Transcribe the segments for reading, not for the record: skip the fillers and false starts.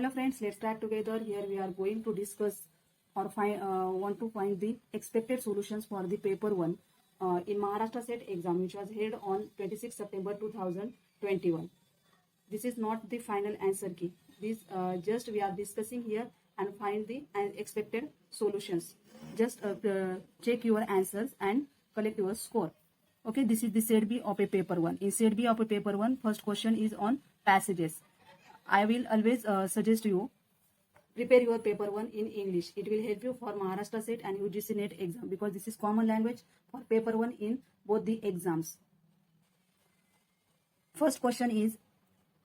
Hello friends, let's start together. Here we are going to discuss or want to find the expected solutions for the paper 1 in Maharashtra Set exam, which was held on 26 September 2021. This is not the final answer key. This just we are discussing here and find the expected solutions. Just check your answers and collect your score. Okay, this is the set B of a paper 1. In set B of a paper 1, first question is on passages. I will always suggest you prepare your paper 1 in English. It will help you for Maharashtra Set and UGC NET exam because this is common language for paper 1 in both the exams. First question is,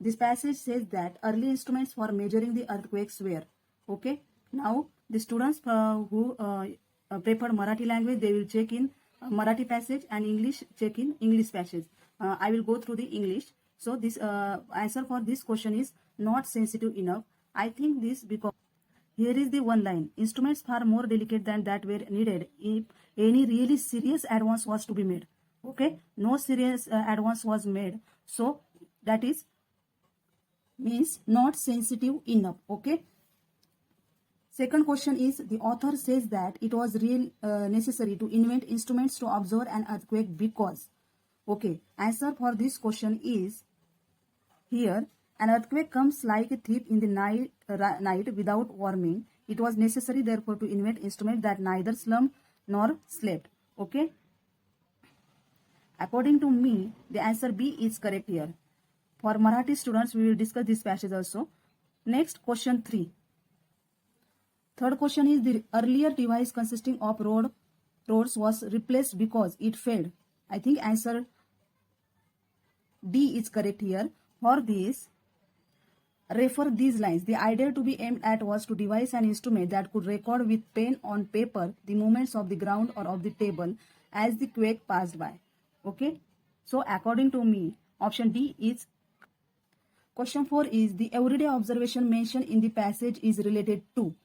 this passage says that early instruments for measuring the earthquakes were. Okay, now the students who preferred Marathi language, they will check in Marathi passage and English check in English passage. I will go through the English. So this answer for this question is not sensitive enough. I think this because here is the one line. Instruments far more delicate than that were needed if any really serious advance was to be made. Okay, no serious advance was made. So that is means not sensitive enough. Okay. Second question is, the author says that it was real necessary to invent instruments to observe an earthquake because. Okay, answer for this question is here, an earthquake comes like a thief in the night without warning. It was necessary therefore to invent instruments that neither slumbered nor slept. Okay. According to me, the answer B is correct here. For Marathi students, we will discuss this passage also. Next, question 3. Third question is, the earlier device consisting of rods was replaced because it failed. I think answer D is correct here. For this, refer these lines. The idea to be aimed at was to devise an instrument that could record with pen on paper the movements of the ground or of the table as the quake passed by. Okay. So according to me, option D is. Question 4 is, the everyday observation mentioned in the passage is related to.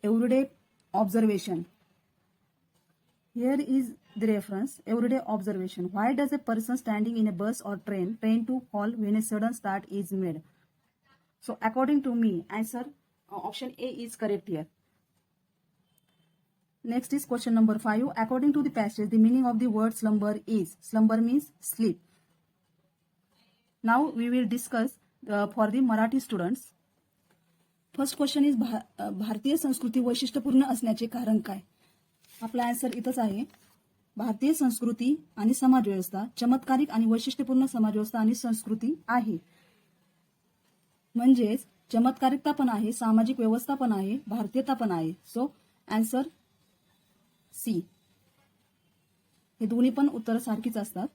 Everyday observation. Here is the reference, everyday observation. Why does a person standing in a bus or train tend to fall when a sudden start is made? So according to me, answer option A is correct here. Next is question number 5. According to the passage, the meaning of the word slumber is. Slumber means sleep. Now we will discuss for the Marathi students. First question is भारतीय संस्कृती वैशिष्ट्यपूर्ण असण्याचे कारण काय. आपला answer इथंच आहे. भारतीय संस्कृती आणि समाजव्यवस्था चमत्कारिक आणि वैशिष्ट्यपूर्ण समाजव्यवस्था आणि संस्कृती आहे. म्हणजेच चमत्कारिकता पण आहे, सामाजिक व्यवस्था पण आहे, भारतीयता पण आहे. सो आन्सर सी. हे दोन्ही पण उत्तर सारखीच असतात.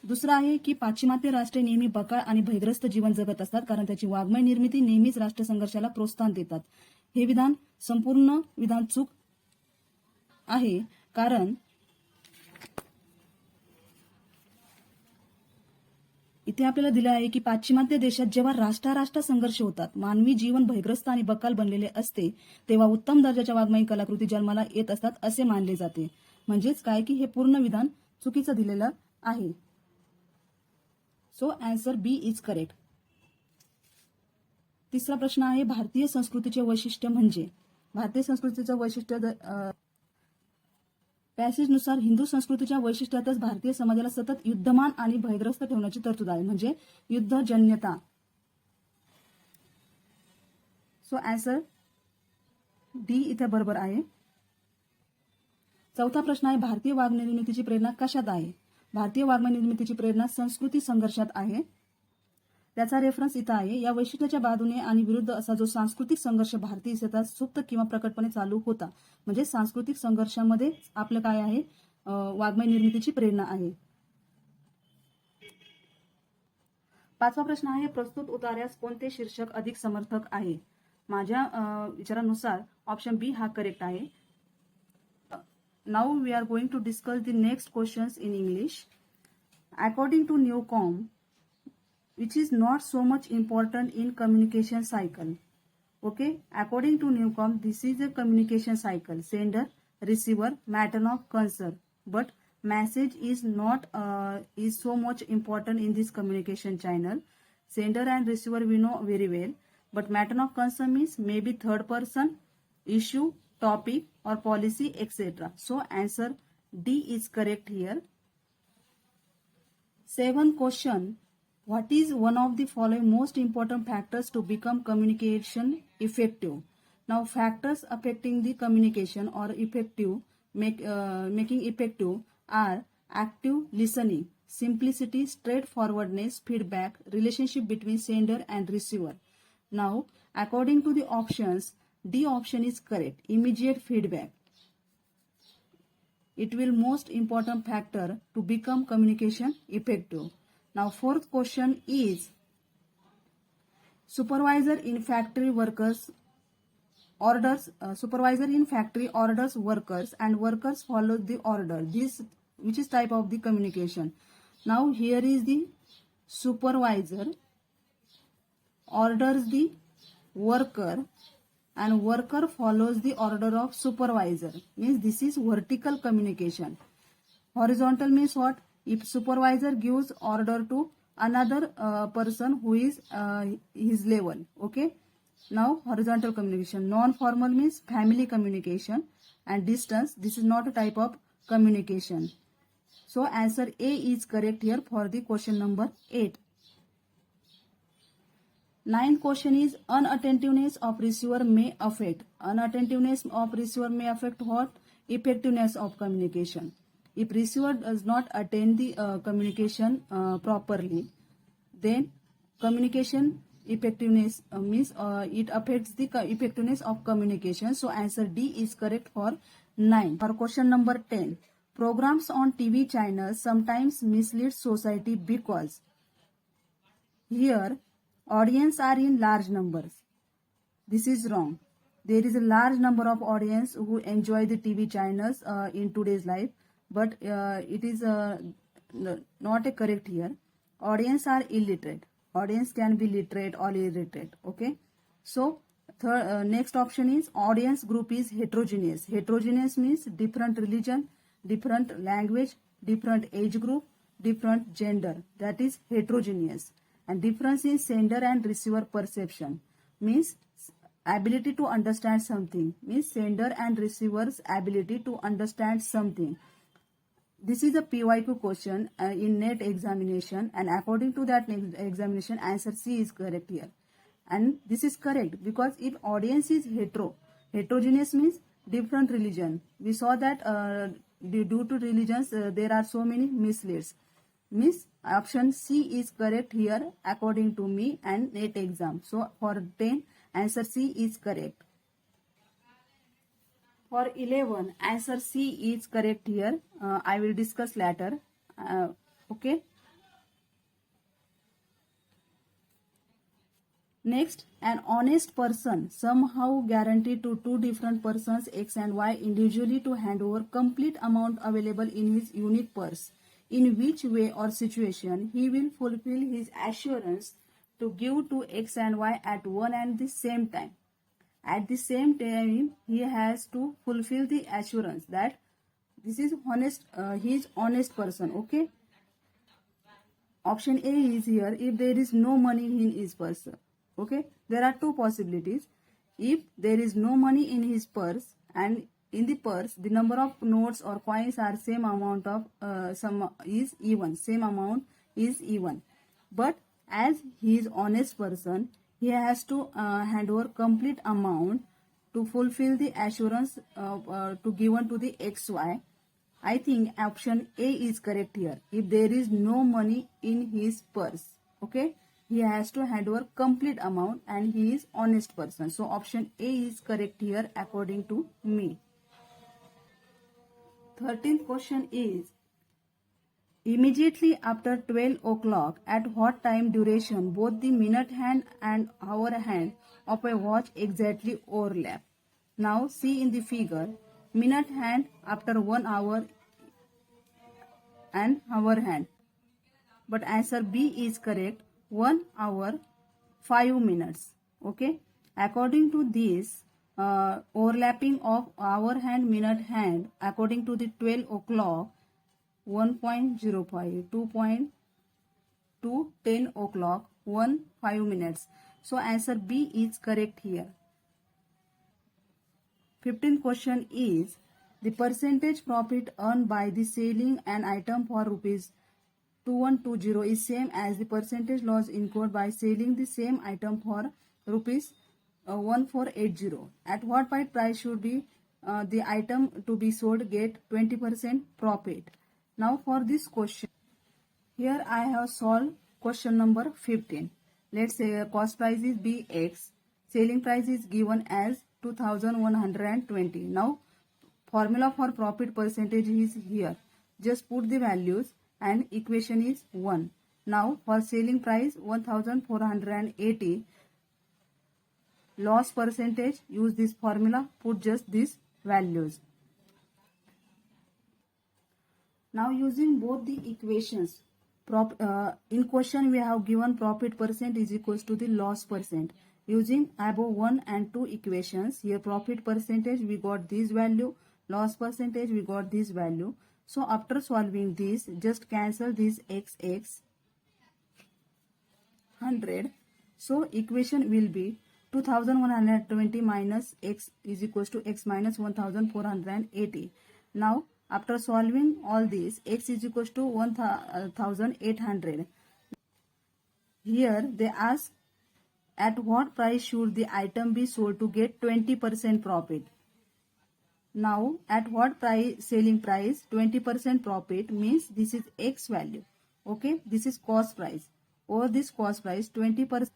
दुसरं आहे की पाश्चिमात्य राष्ट्रे नेहमी बकाळ आणि भयग्रस्त जीवन जगत असतात कारण त्याची वाङ्मय निर्मिती नेहमीच राष्ट्रसंघर्षाला प्रोत्साहन देतात. हे विधान संपूर्ण विधान चूक आहे कारण इथे आपल्याला दिलं आहे की पाश्चिमात्य देशात जेव्हा राष्ट्राराष्ट्र संघर्ष होतात, मानवी जीवन भयग्रस्त आणि बकाल बनलेले असते, तेव्हा उत्तम दर्जाच्या वाङ्मयी कलाकृती जन्माला येत असतात असे मानले जाते. म्हणजेच काय की हे पूर्ण विधान चुकीचं दिलेलं आहे. So answer B is correct. तिसरा प्रश्न आहे, भारतीय संस्कृतीचे वैशिष्ट्य म्हणजे. भारतीय संस्कृतीचं वैशिष्ट्य पॅसेजनुसार हिंदू संस्कृतीच्या वैशिष्ट्यातच भारतीय समाजाला सतत युद्धमान आणि भयग्रस्त ठेवण्याची तरतूद आहे, म्हणजे युद्धजन्यता. सो आन्सर डी इथे बरोबर आहे. चौथा प्रश्न आहे, भारतीय वाङ्मय निर्मितीची प्रेरणा कशात आहे. भारतीय वाङ्मय निर्मितीची प्रेरणा संस्कृती संघर्षात आहे. त्याचा रेफरन्स इथं आहे. या वैशिष्ट्याच्या बाजूने आणि विरुद्ध असा जो सांस्कृतिक संघर्ष भारतीय इतिहासात सुप्त किंवा प्रकटपणे चालू होता, म्हणजे सांस्कृतिक संघर्षामध्ये आपलं काय आहे, वाङ्मय निर्मितीची प्रेरणा आहे. पाचवा प्रश्न आहे, प्रस्तुत उतार्यास कोणते शीर्षक अधिक समर्थक आहे. माझ्या विचारानुसार ऑप्शन बी हा करेक्ट आहे. Now we are going to discuss the next questions in English. According to Newcomb, which is not so much important in communication cycle. Okay, according to Newcomb, this is a communication cycle: sender, receiver, matter of concern. But message is not so much important in this communication channel. Sender and receiver we know very well, but matter of concern means maybe third person, issue, topic or policy, etc. So answer D is correct here. 7th question. What is one of the following most important factors to become communication effective? Now, factors affecting the communication or making effective are active listening, simplicity, straightforwardness, feedback, relationship between sender and receiver. Now, according to the options, D option is correct. Immediate feedback. It will most important factor to become communication effective. Now, 4th question is supervisor in factory orders workers and workers follow the order. This which is type of the communication. Now here is the supervisor orders the worker and worker follows the order of supervisor. Means this is vertical communication. Horizontal means what? If supervisor gives order to another person who is his level. Okay. Now horizontal communication. Non-formal means family communication and distance. This is not a type of communication. So answer A is correct here for the question number 8. 9th question is unattentiveness of receiver may affect. Unattentiveness of receiver may affect what? Effectiveness of communication. If receiver does not attend the communication properly, then communication effectiveness means it affects the effectiveness of communication. So answer D is correct for 9. For question number 10, programs on TV channels sometimes mislead society because here audience are in large numbers. This is wrong. There is a large number of audience who enjoy the TV channels in today's life, but it is not a correct here. Audience are illiterate. Audience can be literate or illiterate. Okay. So next option is audience group is heterogeneous. Heterogeneous means different religion, different language, different age group, different gender. That is heterogeneous. And difference in sender and receiver perception means ability to understand something. Means sender and receiver's ability to understand something. This is a PYQ question in NET examination, and according to that examination, answer C is correct here. And this is correct because if audience is heterogeneous means different religion. We saw that due to religions there are so many misleads. Means option C is correct here according to me and NET exam. So for 10, answer C is correct. For 11, answer C is correct here. I will discuss later. Okay. Next, an honest person somehow guaranteed to two different persons X and Y individually to hand over complete amount available in his unique purse. In which way or situation he will fulfill his assurance to give to X and Y at one and the same time. At the same time, he has to fulfill the assurance that this is honest. He is honest person. Okay. Option A is here. If there is no money in his purse. Okay. There are two possibilities. If there is no money in his purse and in the purse the number of notes or coins are same amount of same amount is even. But as he is honest person, he has to hand over complete amount to fulfill the assurance to given to the XY. I think option A is correct here. If there is no money in his purse, okay, he has to hand over complete amount and he is honest person. So option A is correct here according to me. 13th question is immediately after 12 o'clock, at what time duration both the minute hand and hour hand of a watch exactly overlap? Now see in the figure, minute hand after 1 hour and hour hand. But answer B is correct, 1 hour 5 minutes. Okay. According to this, overlapping of hour hand, minute hand, according to the 12 o'clock, 1.05, 2.2, 10 o'clock, 1, 5 minutes. So answer B is correct here. 15th question is the percentage profit earned by the selling an item for rupees 2120 is same as the percentage loss incurred by selling the same item for rupees 1480. At what price should be the item to be sold get 20% profit? Now for this question, here I have solved question number 15. Let's say cost price is Bx, selling price is given as 2120. Now formula for profit percentage is here. Just put the values and equation is 1. Now for selling price 1480, loss percentage, use this formula, put just these values. Now using both the equations, in question we have given profit percent is equals to the loss percent. Using above 1 and 2 equations, here profit percentage we got this value, loss percentage we got this value. So after solving this, just cancel this x 100. So equation will be 2120 minus x is equals to x minus 1480. Now after solving all this, x is equals to 1800. Here they ask at what price should the item be sold to get 20% profit. Now at what price, selling price, 20% profit means this is x value. Okay, this is cost price. Over this cost price, 20%,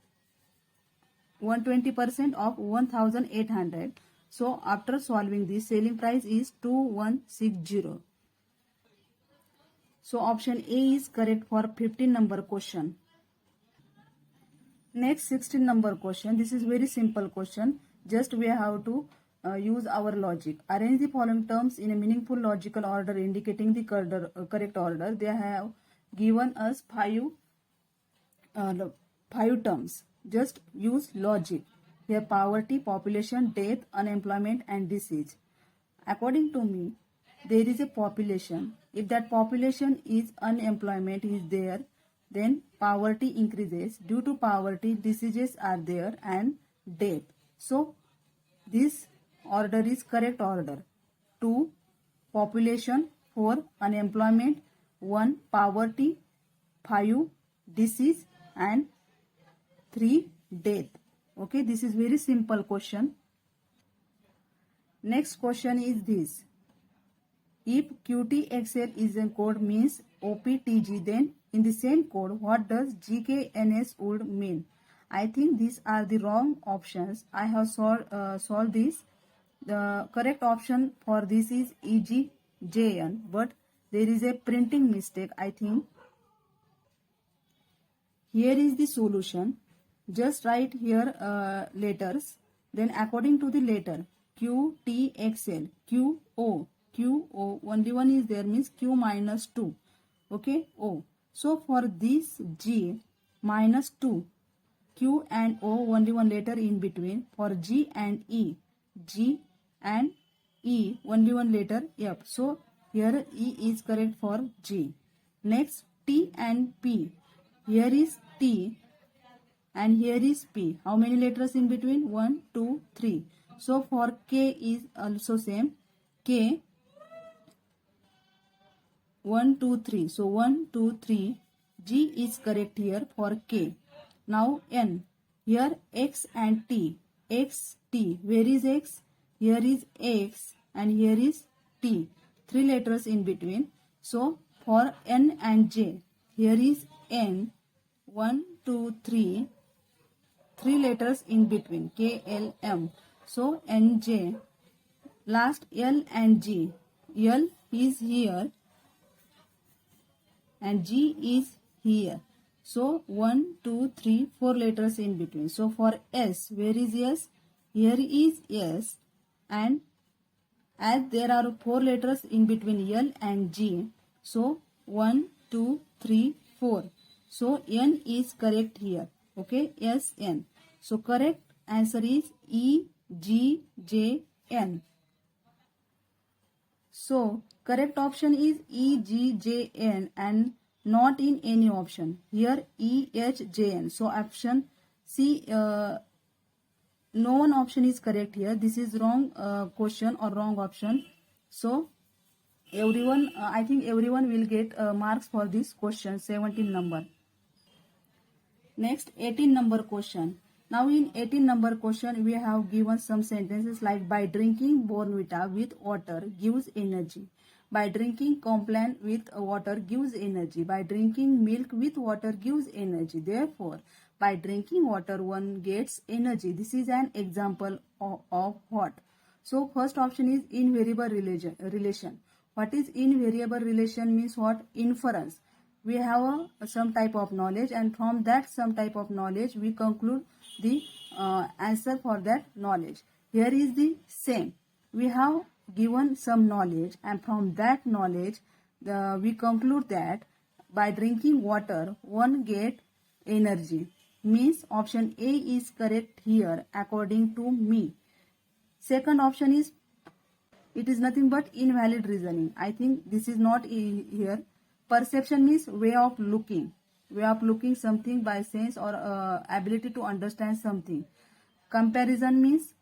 120% of 1800. So after solving this, selling price is 2160. So option A is correct for 15 number question. Next 16 number question. This is very simple question. Just we have to use our logic. Arrange the following terms in a meaningful logical order indicating the correct order. They have given us five terms. Just use logic. Here poverty, population, death, unemployment and disease. According to me, there is a population. If that population is unemployment is there, then poverty increases. Due to poverty, diseases are there and death. So this order is correct order. 2 population, 4 unemployment, 1 poverty, 5 disease and 3 death. Okay, this is very simple question. Next question is this. If QTXL is a code means OPTG, then in the same code, what does GKNS would mean? I think these are the wrong options. I have solved this. The correct option for this is EGJN, but there is a printing mistake, I think. Here is the solution. Just write here letters. Then according to the letter, QTXL, QO, only one is there means Q minus 2. Okay, O. So for this G minus 2, Q and O only one letter in between. For G and E, G and E only one letter F. So here E is correct for G. Next T and P. Here is T and here is P. How many letters in between? 1, 2, 3. So for K is also same. K 1, 2, 3. So 1, 2, 3. G is correct here for K. Now N. Here X and T. X, T. Where is X? Here is X and here is T. 3 letters in between. So for N and J. Here is N. 1, 2, 3. 3 letters in between. K, L, M. So N, J. Last L and G. L is here and G is here. So 1, 2, 3, 4 letters in between. So for S, where is S? Here is S, and as there are 4 letters in between L and G, so 1, 2, 3, 4. So N is correct here. Okay, S, N. So correct answer is E, G, J, N. So correct option is E, G, J, N and not in any option. Here E, H, J, N. So option See, no one option is correct here. This is wrong question or wrong option. So everyone, I think everyone will get marks for this question, 17 number. Next, 18 number question. Now in 18 number question, we have given some sentences like, by drinking Bournvita with water gives energy. By drinking Complan with water gives energy. By drinking milk with water gives energy. Therefore, by drinking water one gets energy. This is an example of what? So first option is invariable relation. What is invariable relation means what? Inference. We have some type of knowledge, and from that some type of knowledge we conclude the answer for that knowledge. Here is the same. We have given some knowledge, and from that knowledge we conclude that by drinking water one get energy. Means option A is correct here according to me. Second option is, it is nothing but invalid reasoning. I think this is not here. Perception means way of looking something by sense or ability to understand something. Comparison means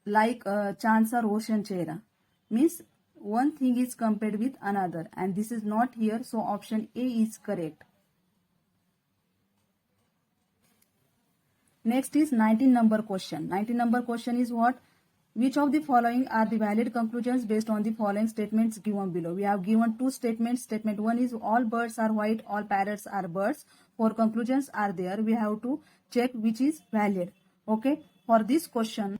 like Chandsa Roshan Chehra, means one thing is compared with another, and this is not here, so option A is correct. Next is 19 number question. 19 number question is what? Which of the following are the valid conclusions based on the following statements given below? We have given two statements. Statement 1 is all birds are white, all parrots are birds. 4 conclusions are there. We have to check which is valid. Okay. For this question,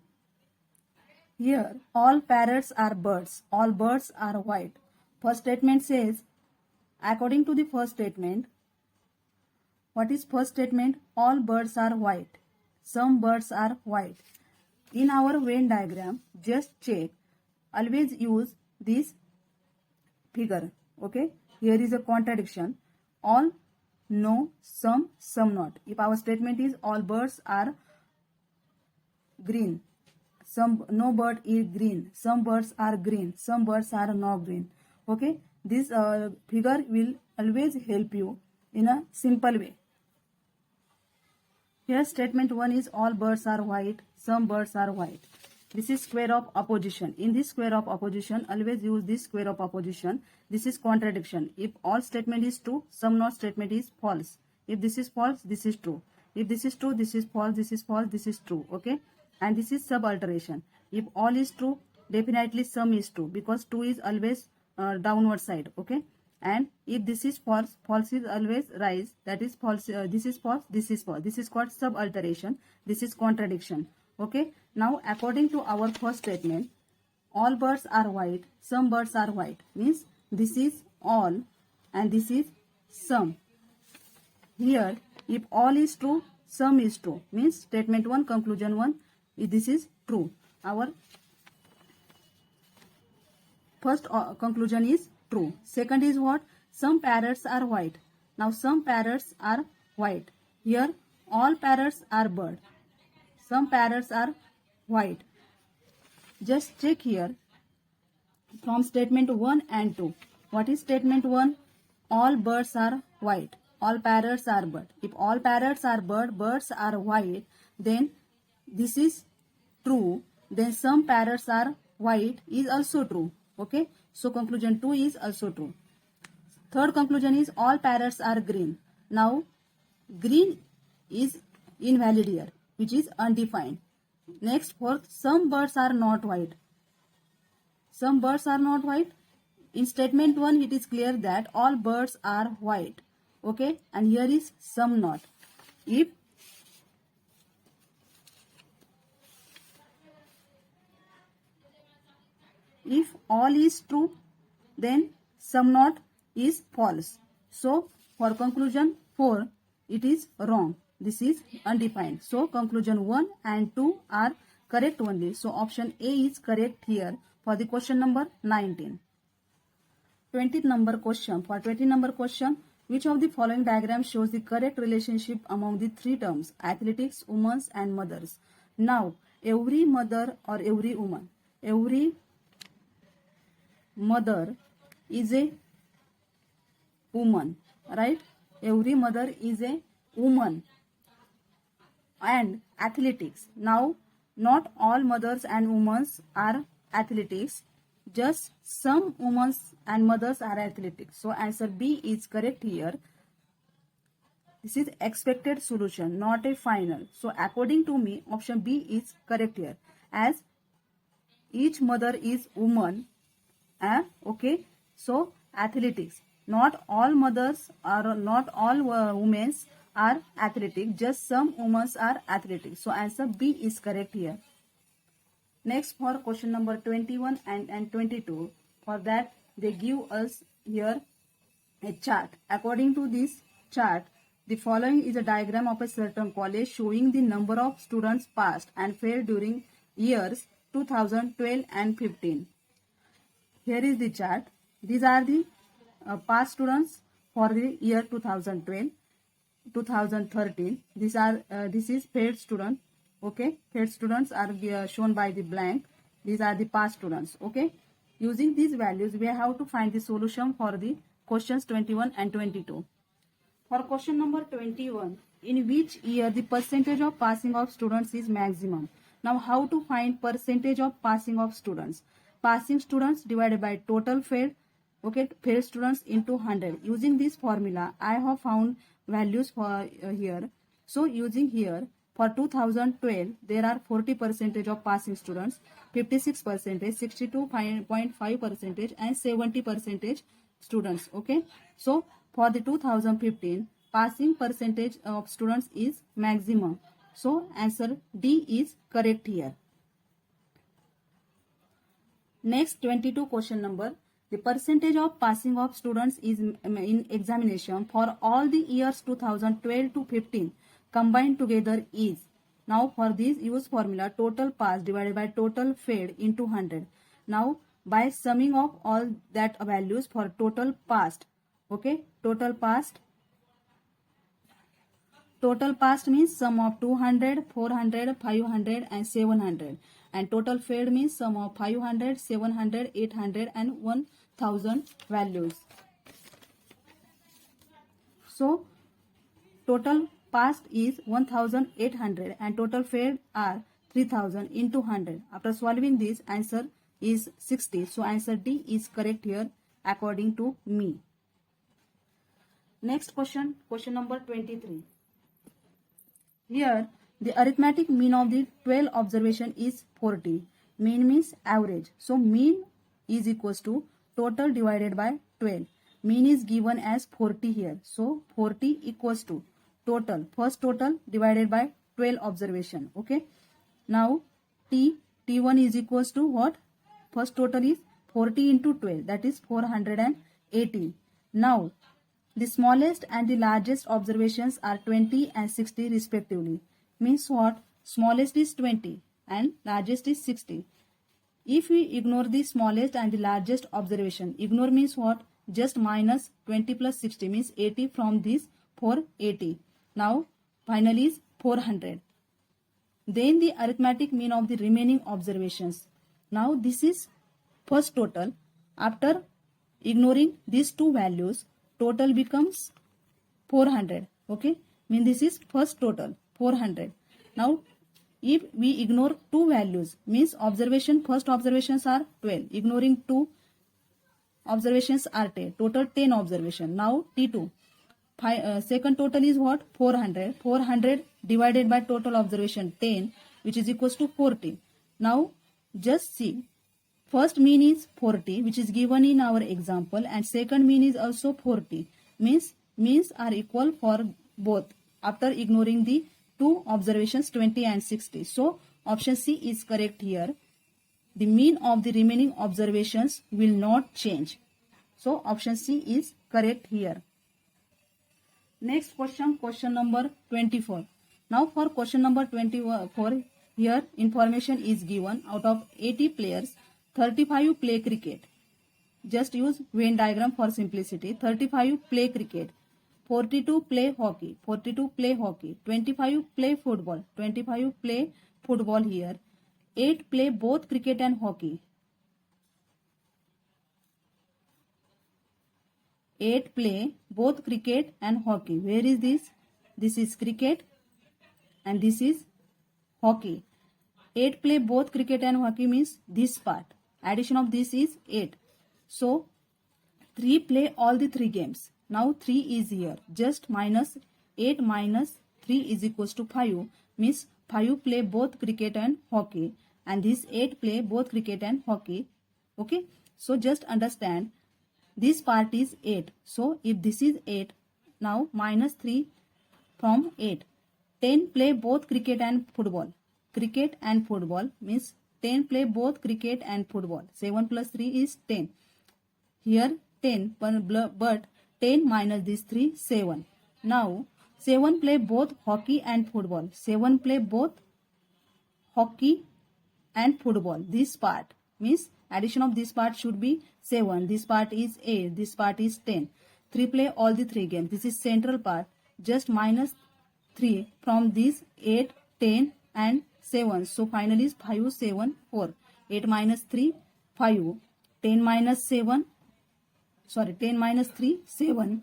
here all parrots are birds, all birds are white. First statement says, according to the first statement, what is first statement? All birds are white. Some birds are white. In our Venn diagram, just check. Always use this figure. Okay. Here is a contradiction. All, no, some not. If our statement is all birds are green, no bird is green, some birds are green, some birds are not green. Okay. This figure will always help you in a simple way. Here statement 1 is all birds are white, some birds are white. This is square of opposition. In this square of opposition, always use this square of opposition. This is contradiction. If all statement is true, some not statement is false. If this is false, this is true. If this is true, this is false, this is false, this is true. Okay. And this is subalteration. If all is true, definitely some is true, because 2 is always downward side. Okay. And if this is false, false is always rise. That is false. This is false. This is false. This is called subalteration. This is contradiction. Okay. Now, according to our first statement, all birds are white. Some birds are white. Means this is all, and this is some. Here, if all is true, some is true. Means statement 1, conclusion 1. This is true. Our first conclusion is true. Second is what? Some parrots are white. Now some parrots are white. Here all parrots are bird. Some parrots are white. Just check here from statement 1 and 2. What is statement 1? All birds are white. All parrots are bird. If all parrots are bird, birds are white, then this is true. Then some parrots are white is also true. Okay. So conclusion 2 is also true. Third conclusion is all parrots are green. Now green is invalid here, which is undefined. Next, fourth, some birds are not white. Some birds are not white. In statement 1, it is clear that all birds are white. Okay. And here is some not. If all is true, then some not is false. So for conclusion 4, it is wrong. This is undefined. So conclusion 1 and 2 are correct only. So option A is correct here for the question number 19. 20th number question. For 20 number question, which of the following diagrams shows the correct relationship among the three terms, athletics, women and mothers? Now every mother or every woman, every mother is a woman, right? Every mother is a woman. and athletics. Now, not all mothers and women are athletics, just some women and mothers are athletics. So answer B is correct here. This is expected solution, not a final. So according to me, option B is correct here, as each mother is woman. Okay, so athletics. Not all mothers or not all women are athletic. Just some women are athletic. So answer B is correct here. Next, for question number 21 and 22. For that, they give us here a chart. According to this chart, the following is a diagram of a certain college showing the number of students passed and failed during years 2012 and 15. Here is the chart. These are the past students for the year 2012, 2013. This is failed student. Okay, failed students are shown by the blank. These are the past students. Okay, using these values, we have to find the solution for the questions 21 and 22. For question number 21, in which year the percentage of passing of students is maximum? Now, how to find percentage of passing of students? Passing students divided by total failed, okay, failed students into 100. Using this formula, I have found values for here. So, using here, for 2012, there are 40% of passing students, 56%, 62.5%, and 70% students. Okay, so for the 2015, passing percentage of students is maximum. So answer D is correct here. Next, 22 question number. The percentage of passing of students is in examination for all the years 2012 to 15 combined together is. Now for this, use formula total pass divided by total failed into 100. Now by summing of all that values for total passed. Okay, total passed means sum of 200, 400, 500 and 700, and total failed means sum of 500, 700, 800 and 1000 values. So total passed is 1800 and total failed are 3000 into 100. After solving this, answer is 60. So answer D is correct here according to me. Next question, question number 23. Here, the arithmetic mean of the 12 observation is 40. Mean means average. So mean is equals to total divided by 12. Mean is given as 40 here. So 40 equals to total. First total divided by 12 observation. Okay. Now T1 is equals to what? First total is 40 into 12. That is 480. Now the smallest and the largest observations are 20 and 60 respectively. Means what? Smallest is 20 and largest is 60. If we ignore the smallest and the largest observation, ignore means what? Just minus 20 plus 60 means 80 from this 480. Now finally is 400. Then the arithmetic mean of the remaining observations. Now this is first total. After ignoring these two values, total becomes 400. Okay, mean this is first total 400. Now if we ignore two values, means first observations are 12, ignoring two observations are 10, total 10 observation. Now T2, second total is what? 400. 400 divided by total observation 10, which is equals to 40. Now just see, first mean is 40, which is given in our example, and second mean is also 40. Means are equal for both after ignoring the two observations 20 and 60. So option C is correct here. The mean of the remaining observations will not change. So option C is correct here. Next question, question number 24. Now for question number 24, here information is given. Out of 80 players, 35 play cricket. Just use Venn diagram for simplicity. 35 play cricket. 42 play hockey. 42 play hockey. 25 play football. 25 play football here. 8 play both cricket and hockey. 8 play both cricket and hockey. Where is this? This is cricket. and this is hockey. 8 play both cricket and hockey means this part. Addition of this is 8. So 3 play all the 3 games. Now 3 is here. Just minus 8 minus 3 is equals to 5 means 5 play both cricket and hockey, and this 8 play both cricket and hockey. Okay. So just understand this part is 8. So if this is 8, now minus 3 from 8. 10 play both cricket and football. Cricket and football means 10 play both cricket and football. 7 plus 3 is 10. Here 10, but 10 minus this 3, 7. Now 7 play both hockey and football. 7 play both hockey and football. This part means addition of this part should be 7. This part is 8. This part is 10. 3 play all the 3 games. This is central part. Just minus 3 from this 8, 10 and 7. So finally is 5, 7, 4. 8 minus 3, 5. 10 minus 7. 10 minus 3, 7.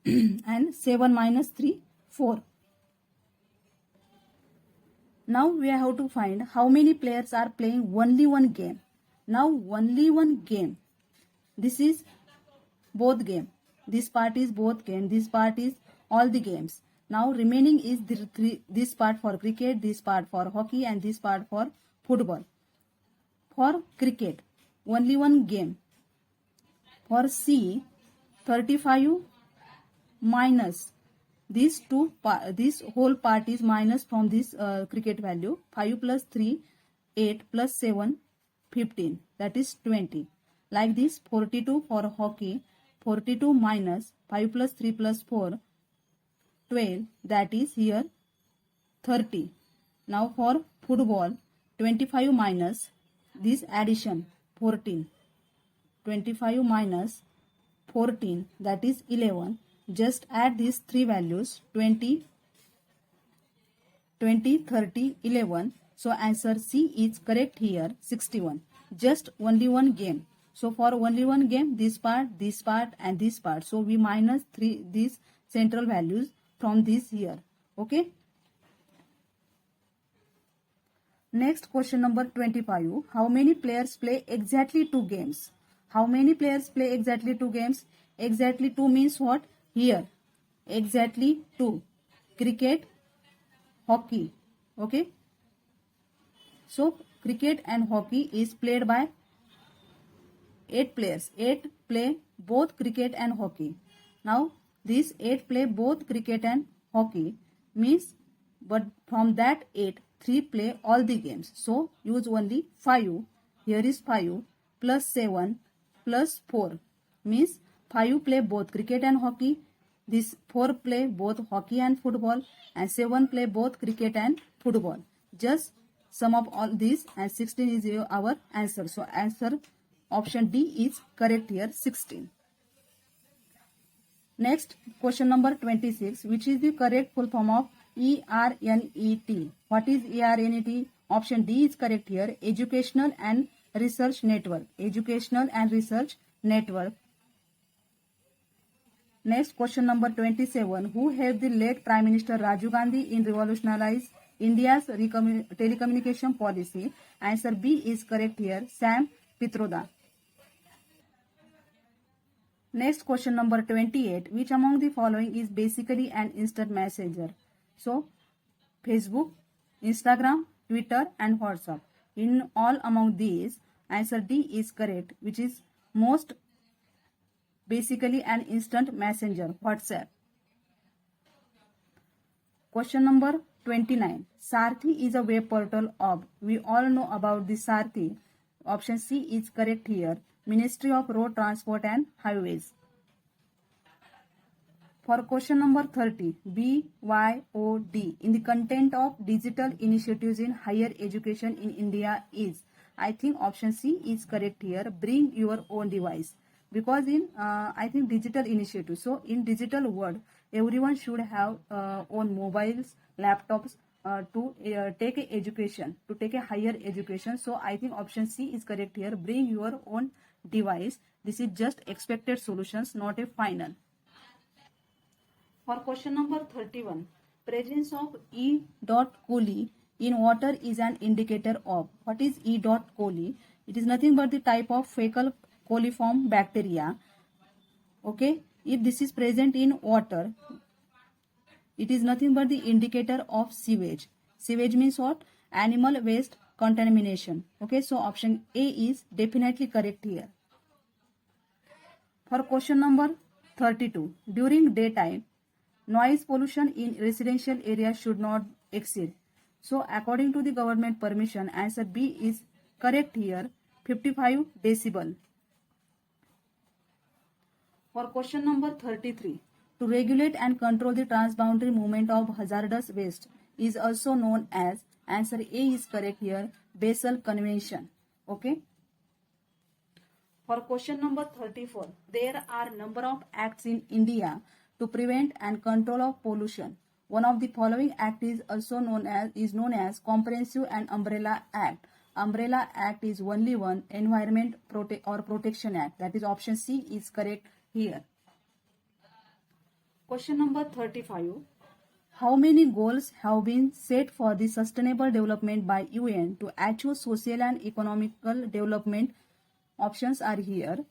And 7 minus 3, 4. Now we have to find how many players are playing only one game. Now only one game. This is both game. This part is both game. This part is all the games. Now remaining is this part for cricket, this part for hockey, and this part for football. For cricket, only one game. For C, 35 minus this whole part is minus from this cricket value. 5 plus 3, 8 plus 7, 15. That is 20. Like this, 42 for hockey. 42 minus 5 plus 3 plus 4, 12. That is here 30. Now for football, 25 minus this addition 14. 25 minus 14, that is 11. Just add these 3 values 20, 30, 11. So answer C is correct here, 61. Just only one game. So for only one game, this part, and this part. So we minus 3 these central values from this here. Okay. Next question number 25. How many players play exactly 2 games? How many players play exactly 2 games? Exactly 2 means what? Here. Exactly 2. Cricket, hockey. Okay. So cricket and hockey is played by 8 players. 8 play both cricket and hockey. Now these 8 play both cricket and hockey means, but from that 8, 3 play all the games. So use only 5. Here is 5 plus 7 plus 4 means 5 play both cricket and hockey. This 4 play both hockey and football, and 7 play both cricket and football. Just sum up all these, and 16 is our answer. So answer option D is correct here, 16. Next question number 26. Which is the correct full form of ERNET? What is ERNET? Option D is correct here, Educational and Research Network. Educational and Research Network. Next question number 27. Who helped the late Prime Minister Rajiv Gandhi in revolutionize India's telecommunication policy? Answer B is correct here, Sam Pitroda. Next question number 28. Which among the following is basically an instant messenger? So Facebook, Instagram, Twitter and WhatsApp. In all among these, answer D is correct, which is most basically an instant messenger, WhatsApp. Question number 29. Sarthi is a web portal of, we all know about the Sarthi. Option C is correct here, Ministry of Road Transport and Highways. For question number 30, BYOD in the content of digital initiatives in higher education in India is, I think option C is correct here, bring your own device. Because in I think digital initiative, so in digital world everyone should have own mobiles, laptops to take a education, to take a higher education. So I think option C is correct here, bring your own device. This is just expected solutions, not a final. For question number 31, Presence of E. coli in water is an indicator of. What is E. coli? It is nothing but the type of fecal coliform bacteria. Okay, if this is present in water, it is nothing but the indicator of sewage. Sewage means what? Animal waste contamination. Okay, so option A is definitely correct here. For question number 32, during daytime, noise pollution in residential areas should not exceed. So according to the government permission, answer B is correct here, 55 decibel. For question number 33, to regulate and control the transboundary movement of hazardous waste is also known as, answer A is correct here, Basel Convention. Okay. For question number 34, there are number of acts in India to prevent and control of pollution. One of the following act is also known as Comprehensive and Umbrella Act. Umbrella Act is only one, Environment Protection Act. That is option C is correct here. Question number 35. How many goals have been set for the Sustainable Development by UN to achieve social and economical development? Options are here.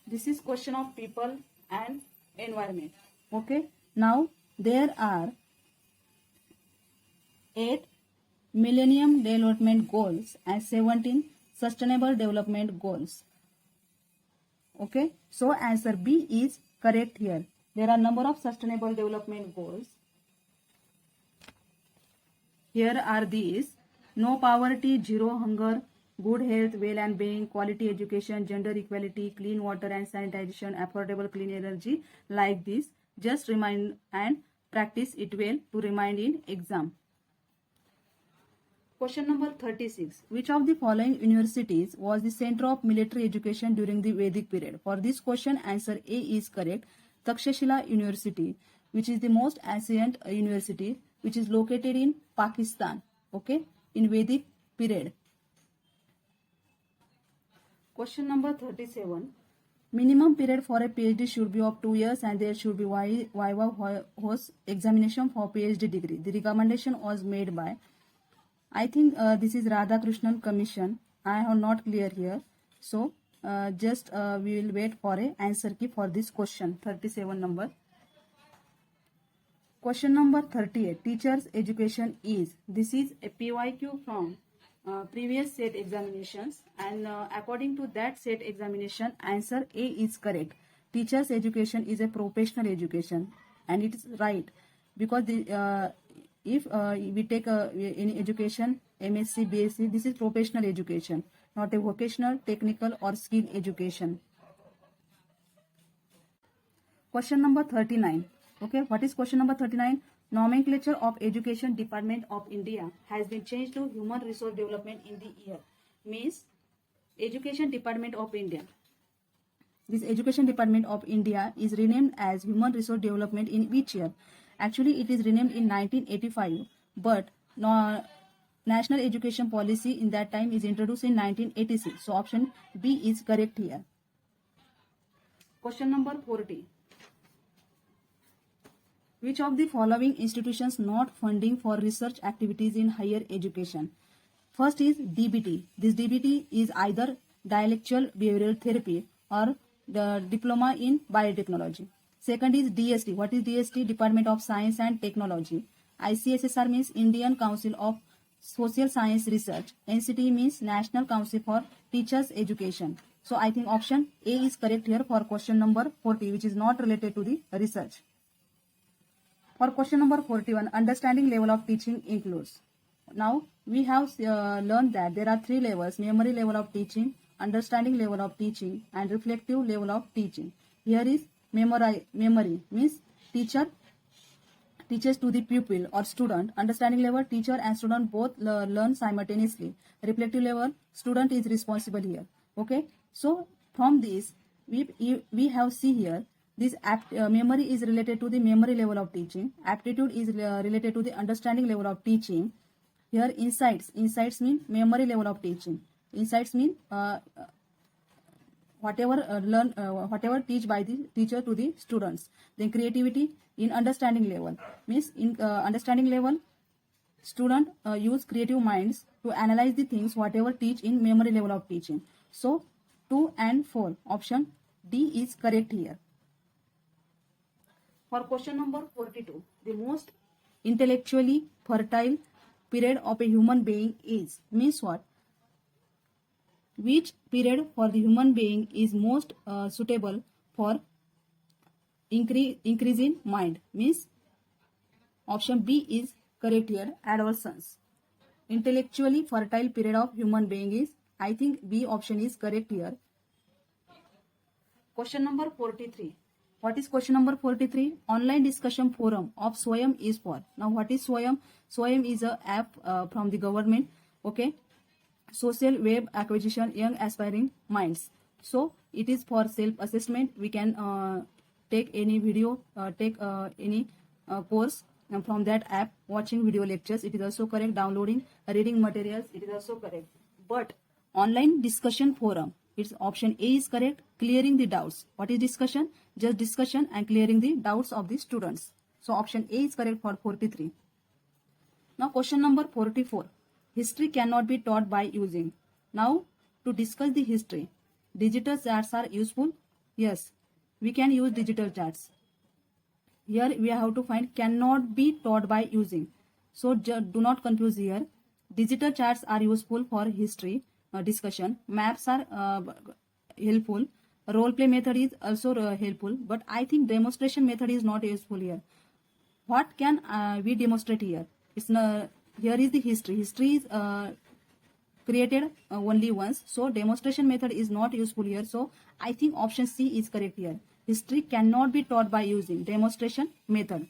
This is question of people and environment. Okay. Now there are 8 Millennium Development Goals and 17 Sustainable Development Goals. Okay. So answer B is correct here. There are number of Sustainable Development Goals. Here are these: no poverty, zero hunger, good health, well and being, quality education, gender equality, clean water and sanitation, affordable clean energy, like this. Just remind and practice it well to remind in exam. Question number 36. Which of the following universities was the center of military education during the Vedic period? For this question, answer A is correct. Takshashila University, which is the most ancient university, which is located in Pakistan. Okay, in Vedic period. Question number 37. Minimum period for a PhD should be of 2 years and there should be Viva host examination for PhD degree. The recommendation was made by, I think this is Radhakrishnan Commission. I have not clear here. So we will wait for a answer key for this question 37 number. Question number 38. Teachers education is. This is a PYQ from previous set examinations, and according to that set examination, answer A is correct. Teachers education is a professional education, and it is right because if we take any education, MSc, BSc, this is professional education, not a vocational, technical or skill education. Question number 39. Okay, what is question number 39? Nomenclature of Education Department of India has been changed to Human Resource Development in the year. Means Education Department of India. This Education Department of India is renamed as Human Resource Development in which year? Actually, it is renamed in 1985, but National Education Policy in that time is introduced in 1986. So option B is correct here. Question number 40. Which of the following institutions not funding for research activities in higher education? First is DBT. This DBT is either dialectual behavioral therapy or the diploma in biotechnology. Second is DST. What is DST? Department of Science and Technology. ICSSR means Indian Council of Social Science Research. NCT means National Council for Teachers Education. So I think option A is correct here for question number 40, which is not related to the research. For question number 41, understanding level of teaching includes. Now we have learned that there are 3 levels: memory level of teaching, understanding level of teaching, and reflective level of teaching. Here is memory means teacher teaches to the pupil or student. Understanding level, teacher and student both learn simultaneously. Reflective level, student is responsible here. Okay, so from this we have see here. This memory is related to the memory level of teaching. Aptitude is related to the understanding level of teaching. Here insights mean memory level of teaching. Insights mean whatever teach by the teacher to the students. Then creativity in understanding level means in understanding level, student use creative minds to analyze the things whatever teach in memory level of teaching. So 2 and 4 option D is correct here. For question number 42, the most intellectually fertile period of a human being is means what? Which period for the human being is most suitable for increase in mind means option B is correct here, adolescence. Intellectually fertile period of human being is, I think B option is correct here. Question number 43. What is question number 43? Online discussion forum of Swayam is for. Now what is Swayam? Swayam is a app from the government. Okay. Social web acquisition young aspiring minds. So it is for self-assessment. We can take any video, take any course from that app, watching video lectures. It is also correct. Downloading reading materials. It is also correct. But online discussion forum, its option A is correct. Clearing the doubts. What is discussion? Just discussion and clearing the doubts of the students. So option A is correct for 43. Now question number 44. History cannot be taught by using. Now to discuss the history, digital charts are useful. Yes, we can use digital charts. Here we have to find cannot be taught by using. So do not confuse here. Digital charts are useful for history discussion. Maps are helpful. Role play method is also helpful. But I think demonstration method is not useful here. What can we demonstrate here? It's here is the history. History is created only once. So demonstration method is not useful here. So I think option C is correct here. History cannot be taught by using demonstration method.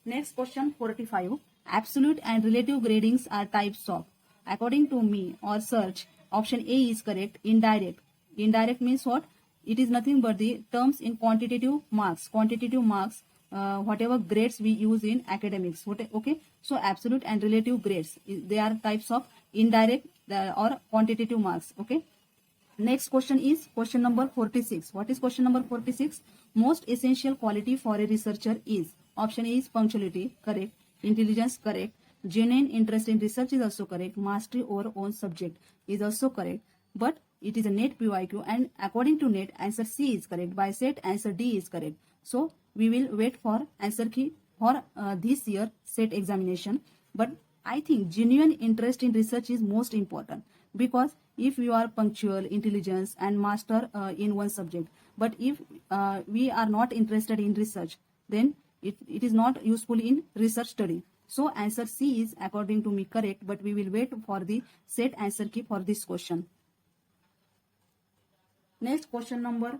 Next question 45. Absolute and relative gradings are types of. According to me or search, option A is correct. Indirect. Indirect means what? It is nothing but the terms in quantitative marks. Quantitative marks, whatever grades we use in academics. Okay. So absolute and relative grades, they are types of indirect or quantitative marks. Okay. Next question is question number 46. What is question number 46? Most essential quality for a researcher is. Option A is punctuality, correct. Intelligence, correct. Genuine interest in research is also correct. Mastery over own subject is also correct. But it is a NET PYQ and according to NET, answer C is correct. By set, answer D is correct. So we will wait for answer key for this year set examination. But I think genuine interest in research is most important, because if you are punctual, intelligence and master in one subject, but if we are not interested in research, then it is not useful in research study. So answer C is according to me correct, but we will wait for the set answer key for this question. Next question number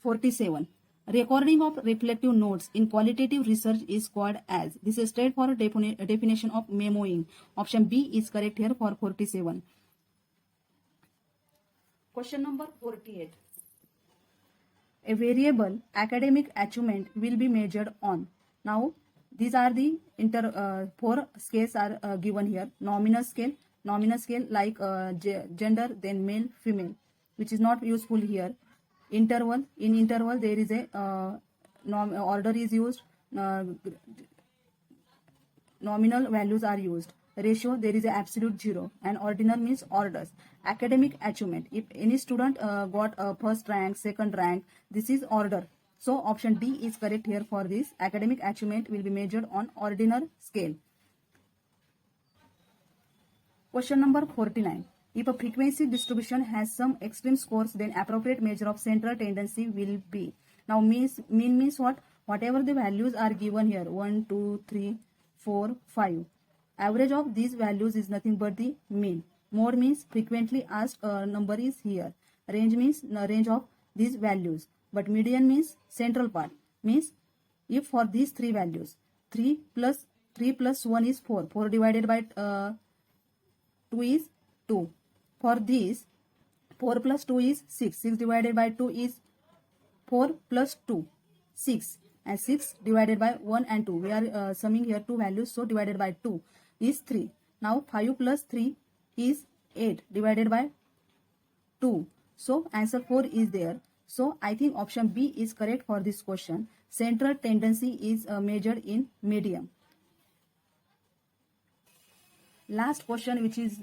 47. Recording of reflective notes in qualitative research is called as. This is straightforward definition of memoing. Option B is correct here for 47. Question number 48. A variable academic achievement will be measured on. Now these are the four scales are given here. Nominal scale like gender, then male, female, which is not useful here. Interval, in interval there is a order is used, nominal values are used. Ratio, there is a absolute zero, and ordinal means orders. Academic achievement, if any student got a first rank, second rank, this is order. So option D is correct here for this. Academic achievement will be measured on ordinal scale. Question number 49. If a frequency distribution has some extreme scores, then appropriate measure of central tendency will be. Now mean means what? Whatever the values are given here, 1, 2, 3, 4, 5. Average of these values is nothing but the mean. Mode means frequently asked number is here. Range means range of these values. But median means central part. Means if for these three values, 3 plus 1 is 4. 4 divided by 2 is 2. For this, 4 plus 2 is 6. 6 divided by 2 is 4 plus 2, 6. And 6 divided by 1 and 2. We are summing here two values. So divided by 2 is 3. Now 5 plus 3 is 8 divided by 2. So answer 4 is there. So I think option B is correct for this question. Central tendency is measured in medium. Last question, which is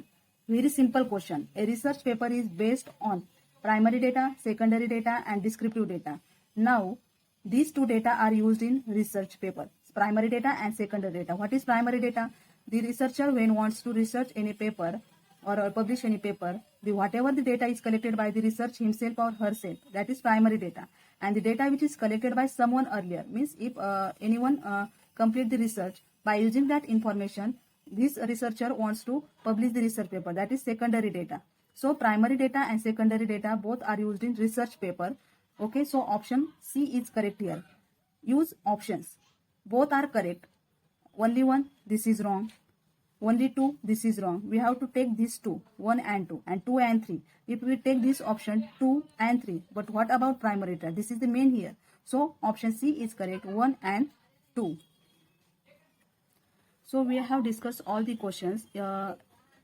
very simple question. A research paper is based on primary data, secondary data, and descriptive data. Now, these two data are used in research paper, primary data and secondary data. What is primary data? The researcher, when wants to research any paper or publish any paper, whatever the data is collected by the research himself or herself, that is primary data. And the data which is collected by someone earlier, means if anyone complete the research, by using that information, this researcher wants to publish the research paper, that is secondary data. So primary data and secondary data both are used in research paper. Okay, so option C is correct here. Use options. Both are correct. Only one, this is wrong. Only two, this is wrong. We have to take these two, 1 and 2, and 2 and 3. If we take this option 2 and 3, but what about primary data? This is the main here. So option C is correct, 1 and 2. So we have discussed all the questions.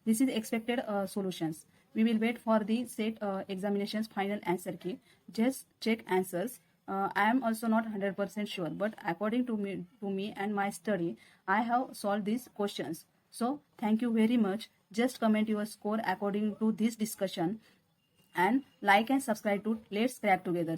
This is expected solutions. We will wait for the set examinations final answer key. Just check answers. I am also not 100% sure, but according to me and my study, I have solved these questions. So thank you very much. Just comment your score according to this discussion, and like and subscribe to Let's Crack Together.